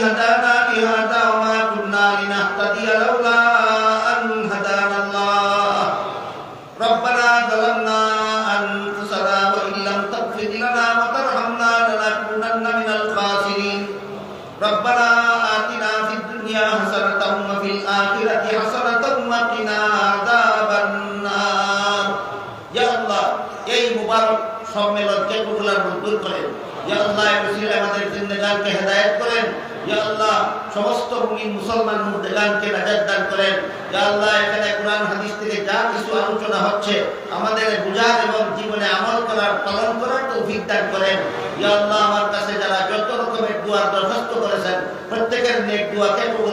هدانا لهذا وما كنا لنهتدي لولا أن هدانا الله ربنا ظلمنا أنفسنا وإن لم تغفر لنا وترحمنا لنكونن من الخاسرين ربنا آتنا في الدنيا حسنة وفي الآخرة حسنة وقنا عذاب النار يا الله এই মুবারক সম্মেলনকে কবুল মঞ্জুর করেন ইয়া আল্লাহ এই ওসিলায় আমাদের জিন্দেগানকে হেদায়েত করেন ইয়া আল্লাহ সমস্ত মুমিন মুসলমান মুর্দেগানকে নাজাত দান করেন ইয়া আল্লাহ এখানে কোরআন হাদিস থেকে যা কিছু আলোচনা হচ্ছে আমাদের বুঝার এবং জীবনে আমল করার পালন করার তৌফিক দান করেন ইয়া আল্লাহ আমার কাছে যারা যত রকমের দোয়া দরখাস্ত করেছেন প্রত্যেকের নেক দোয়াকে কবুল